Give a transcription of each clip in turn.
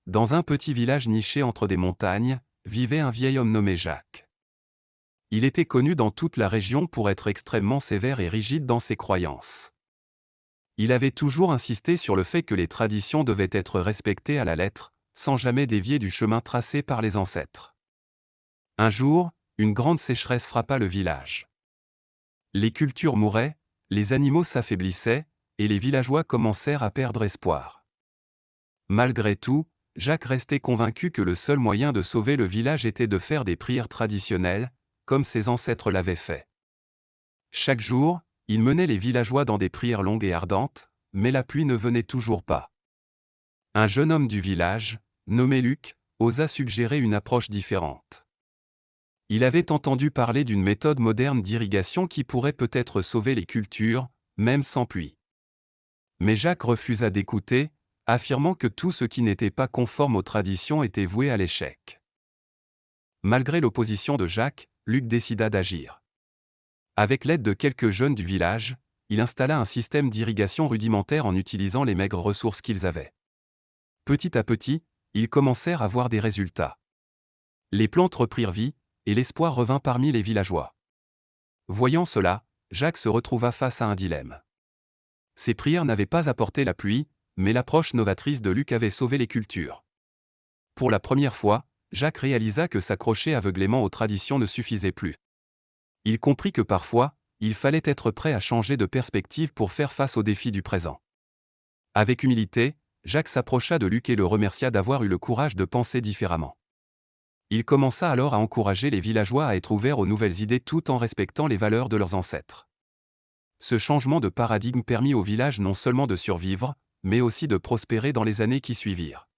Dans un petit village niché entre des montagnes, vivait un vieil homme nommé Jacques. Il était connu dans toute la région pour être extrêmement sévère et rigide dans ses croyances. Il avait toujours insisté sur le fait que les traditions devaient être respectées à la lettre, sans jamais dévier du chemin tracé par les ancêtres. Un jour, une grande sécheresse frappa le village. Les cultures mouraient, les animaux s'affaiblissaient, et les villageois commencèrent à perdre espoir. Malgré tout, Jacques restait convaincu que le seul moyen de sauver le village était de faire des prières traditionnelles, comme ses ancêtres l'avaient fait. Chaque jour, il menait les villageois dans des prières longues et ardentes, mais la pluie ne venait toujours pas. Un jeune homme du village, nommé Luc, osa suggérer une approche différente. Il avait entendu parler d'une méthode moderne d'irrigation qui pourrait peut-être sauver les cultures, même sans pluie. Mais Jacques refusa d'écouter, affirmant que tout ce qui n'était pas conforme aux traditions était voué à l'échec. Malgré l'opposition de Jacques, Luc décida d'agir. Avec l'aide de quelques jeunes du village, il installa un système d'irrigation rudimentaire en utilisant les maigres ressources qu'ils avaient. Petit à petit, ils commencèrent à voir des résultats. Les plantes reprirent vie, et l'espoir revint parmi les villageois. Voyant cela, Jacques se retrouva face à un dilemme. Ses prières n'avaient pas apporté la pluie, mais l'approche novatrice de Luc avait sauvé les cultures. Pour la première fois, Jacques réalisa que s'accrocher aveuglément aux traditions ne suffisait plus. Il comprit que parfois, il fallait être prêt à changer de perspective pour faire face aux défis du présent. Avec humilité, Jacques s'approcha de Luc et le remercia d'avoir eu le courage de penser différemment. Il commença alors à encourager les villageois à être ouverts aux nouvelles idées tout en respectant les valeurs de leurs ancêtres. Ce changement de paradigme permit au village non seulement de survivre, mais aussi de prospérer dans les années qui suivirent.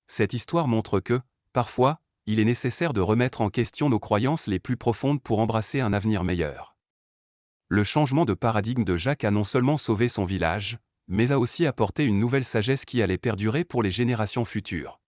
Cette histoire montre que, parfois, il est nécessaire de remettre en question nos croyances les plus profondes pour embrasser un avenir meilleur. Le changement de paradigme de Jacques a non seulement sauvé son village, mais a aussi apporté une nouvelle sagesse qui allait perdurer pour les générations futures.